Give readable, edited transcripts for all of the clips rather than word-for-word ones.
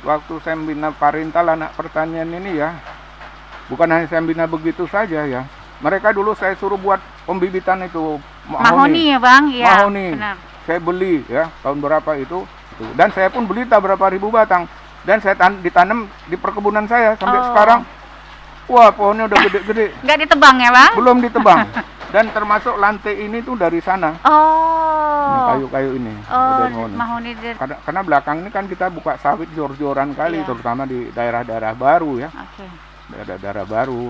waktu saya membina Parintal Anak Pertanian ini ya, bukan hanya saya membina begitu saja ya. Mereka dulu saya suruh buat pembibitan itu Mahoni ya Bang? Iya. Mahoni. Benar. Saya beli ya, tahun berapa itu. Dan saya pun beli berapa ribu batang. Dan saya ditanam di perkebunan saya sampai sekarang. Wah, pohonnya udah gede-gede. Nggak ditebang ya Bang? Belum ditebang. Dan termasuk lantai ini tuh dari sana. Ini kayu-kayu ini. Mahoni. Karena belakang ini kan kita buka sawit jor-joran kali, terutama di daerah-daerah baru ya. Oke. Daerah-daerah baru.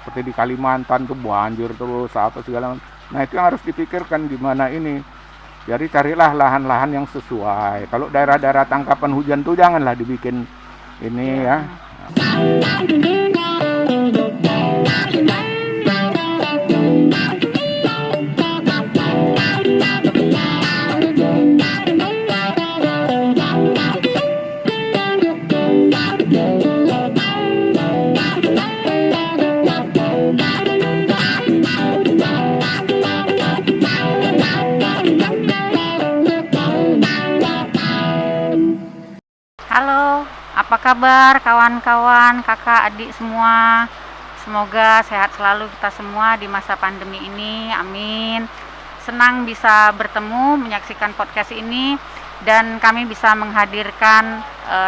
Seperti di Kalimantan tuh banjir terus apa segala macam. Nah, itu yang harus dipikirkan gimana ini. Jadi carilah lahan-lahan yang sesuai. Kalau daerah-daerah tangkapan hujan tuh janganlah dibikin ini ya. Halo, apa kabar kawan-kawan, kakak, adik semua? Semoga sehat selalu kita semua di masa pandemi ini, amin. Senang bisa bertemu, menyaksikan podcast ini, dan kami bisa menghadirkan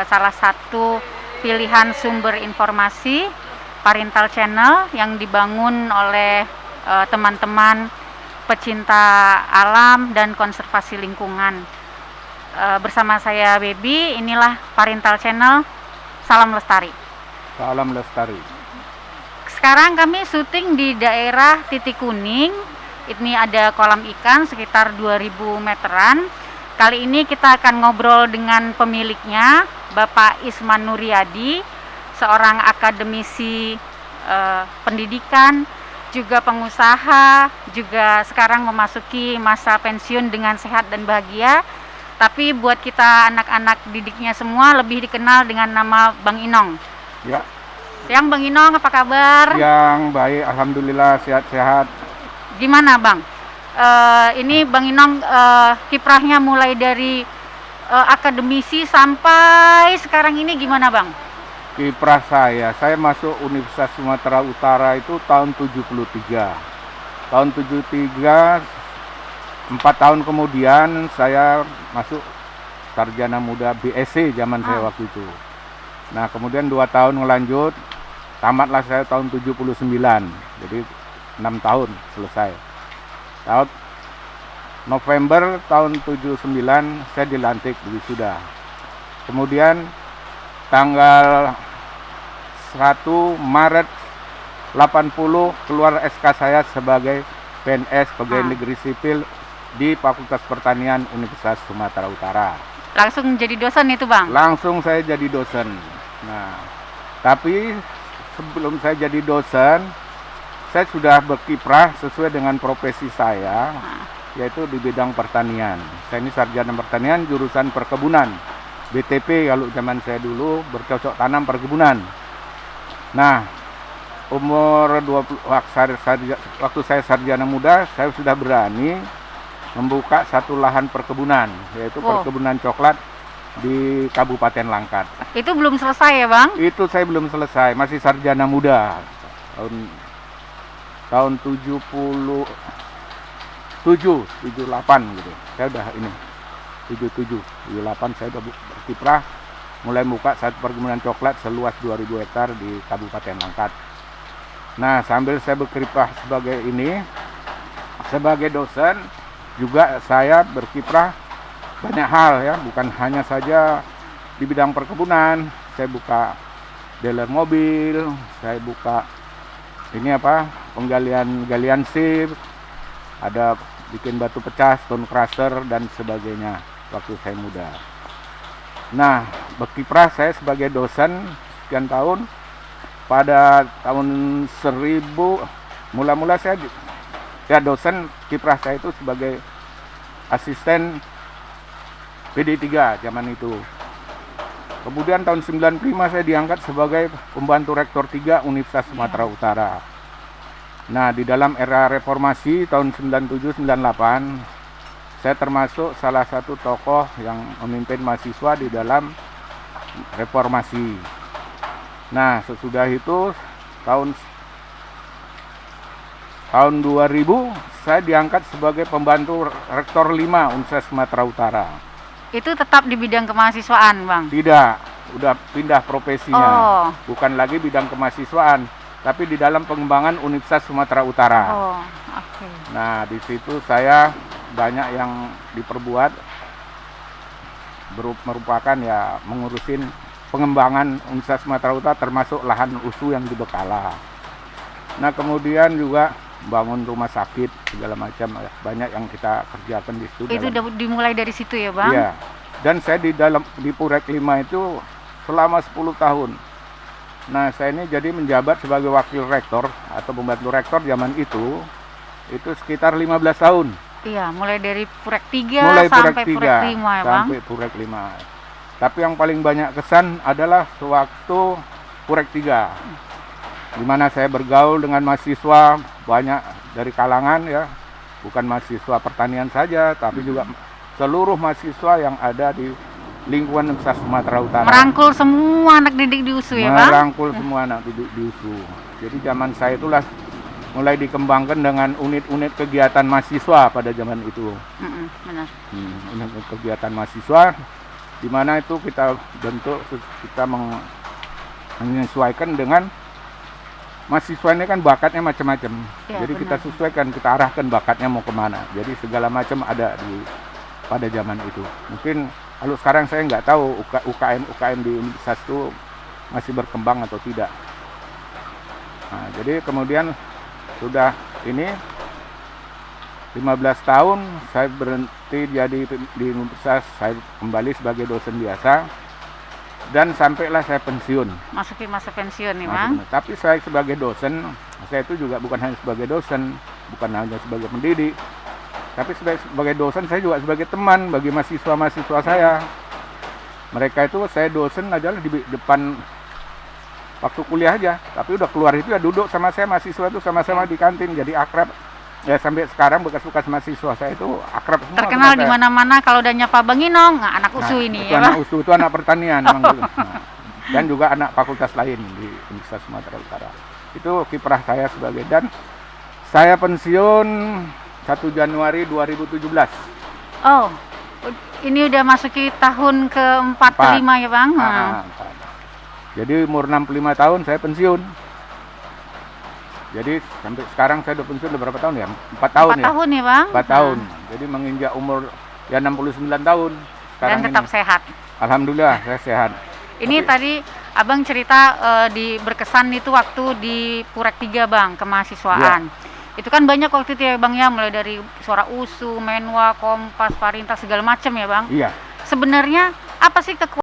salah satu pilihan sumber informasi Parintal Channel yang dibangun oleh teman-teman pecinta alam dan konservasi lingkungan. Bersama saya Baby, inilah Parintal Channel. Salam lestari. Salam lestari. Sekarang kami syuting di daerah Titik Kuning. Ini ada kolam ikan sekitar 2000 meteran. Kali ini kita akan ngobrol dengan pemiliknya, Bapak Isman Nuryadi, seorang akademisi pendidikan, juga pengusaha, juga sekarang memasuki masa pensiun dengan sehat dan bahagia. Tapi buat kita anak-anak didiknya semua lebih dikenal dengan nama Bang Inong. Ya. Yang Bang Inong, apa kabar? Yang baik, alhamdulillah sehat-sehat. Gimana Bang? Ini Bang Inong kiprahnya mulai dari akademisi sampai sekarang ini gimana Bang? Kiprah saya masuk Universitas Sumatera Utara itu tahun 73. Tahun 73, 4 tahun kemudian saya masuk sarjana muda BSc zaman saya waktu itu. Nah, kemudian 2 tahun ngelanjut, tamatlah saya tahun 79. Jadi 6 tahun selesai. Tahun November tahun 79 saya dilantik wisuda. Kemudian tanggal 1 Maret 80 keluar SK saya sebagai PNS, pegawai negeri sipil di Fakultas Pertanian Universitas Sumatera Utara. Langsung jadi dosen itu Bang? Langsung saya jadi dosen. Nah, tapi sebelum saya jadi dosen, saya sudah berkiprah sesuai dengan profesi saya, yaitu di bidang pertanian. Saya ini sarjana pertanian jurusan perkebunan, BTP kalau zaman saya dulu, bercocok tanam perkebunan. Nah, umur 20 waktu saya sarjana muda, saya sudah berani membuka satu lahan perkebunan, yaitu perkebunan coklat di Kabupaten Langkat. Itu belum selesai ya Bang? Itu saya belum selesai, masih sarjana muda. Tahun 78 gitu. Saya udah ini 78 saya udah berkiprah mulai buka satu perkebunan coklat seluas 2000 hektar di Kabupaten Langkat. Nah, sambil saya berkiprah sebagai dosen, juga saya berkiprah banyak hal ya, bukan hanya saja di bidang perkebunan. Saya buka dealer mobil, saya buka penggalian sip, ada bikin batu pecah, stone crusher dan sebagainya waktu saya muda. Nah, berkiprah saya sebagai dosen sekian tahun. Pada tahun 1000 mula-mula saya dosen, kiprah saya itu sebagai asisten PD3 zaman itu. Kemudian tahun 95 saya diangkat sebagai pembantu rektor 3 Universitas Sumatera Utara. Nah, di dalam era reformasi tahun 97-98, saya termasuk salah satu tokoh yang memimpin mahasiswa di dalam reformasi. Nah, sesudah itu tahun 2000 saya diangkat sebagai pembantu Rektor 5 Universitas Sumatera Utara. Itu tetap di bidang kemahasiswaan, Bang? Tidak, udah pindah profesinya. Oh. Bukan lagi bidang kemahasiswaan, tapi di dalam pengembangan Universitas Sumatera Utara. Oh, oke. Nah, di situ saya banyak yang diperbuat, merupakan ya mengurusin pengembangan Universitas Sumatera Utara, termasuk lahan USU yang di Bekala. Nah, kemudian juga bangun rumah sakit segala macam, banyak yang kita kerjakan di situ. Itu udah dimulai dari situ ya, Bang? Iya. Dan saya di Purek 5 itu selama 10 tahun. Nah, saya ini jadi menjabat sebagai wakil rektor atau pembantu rektor zaman itu sekitar 15 tahun. Iya, mulai dari Purek 3 sampai Purek 5 ya, Bang? Sampai Purek 5. Tapi yang paling banyak kesan adalah sewaktu Purek 3. Di mana saya bergaul dengan mahasiswa banyak dari kalangan ya, bukan mahasiswa pertanian saja, tapi juga seluruh mahasiswa yang ada di lingkungan Universitas Sumatera Utara. Merangkul semua anak didik di USU ya, Bang? Merangkul semua anak didik di USU. Jadi zaman saya itulah mulai dikembangkan dengan unit-unit kegiatan mahasiswa pada zaman itu. Benar. Unit kegiatan mahasiswa, di mana itu kita bentuk, kita menyesuaikan dengan mahasiswa ini kan bakatnya macam-macam. Ya, jadi benar. kita sesuaikan, kita arahkan bakatnya mau kemana. Jadi segala macam ada pada zaman itu. Mungkin kalau sekarang saya nggak tahu UKM di universitas itu masih berkembang atau tidak. Nah, jadi kemudian sudah ini 15 tahun saya berhenti jadi di universitas, saya kembali sebagai dosen biasa. Dan sampailah saya pensiun. Masuki masa pensiun nih, Bang? Tapi saya sebagai dosen, saya itu juga bukan hanya sebagai dosen, bukan hanya sebagai pendidik, tapi sebagai dosen saya juga sebagai teman bagi mahasiswa-mahasiswa saya. Mereka itu saya dosen adalah di depan waktu kuliah aja, tapi udah keluar itu ya duduk sama saya, mahasiswa itu sama-sama di kantin, jadi akrab. Ya sampai sekarang bekas-bekas mahasiswa saya itu akrab semua. Terkenal di mana-mana kalau udah nyapa Bang Inong, anak USU ini itu ya, anak Bang? USU, itu anak pertanian. Dan juga anak fakultas lain di Universitas Sumatera Utara. Itu kiprah saya sebagai, dan saya pensiun 1 Januari 2017. Oh, ini udah masuki tahun ke-4 ke-5 ya, Bang? Jadi umur 65 tahun saya pensiun. Jadi sampai sekarang saya udah pensiun udah berapa tahun ya? 4 tahun 4 ya? tahun ya, Bang? 4 tahun. Jadi menginjak umur ya 69 tahun. Dan tetap sehat. Alhamdulillah saya sehat. Ini tadi Abang cerita berkesan itu waktu di Purek 3, Bang, kemahasiswaan. Ya. Itu kan banyak waktu itu ya, Bang ya, mulai dari Suara USU, Menwa, Kompas, Parintas, segala macam ya, Bang? Iya. Sebenarnya apa sih kekuatan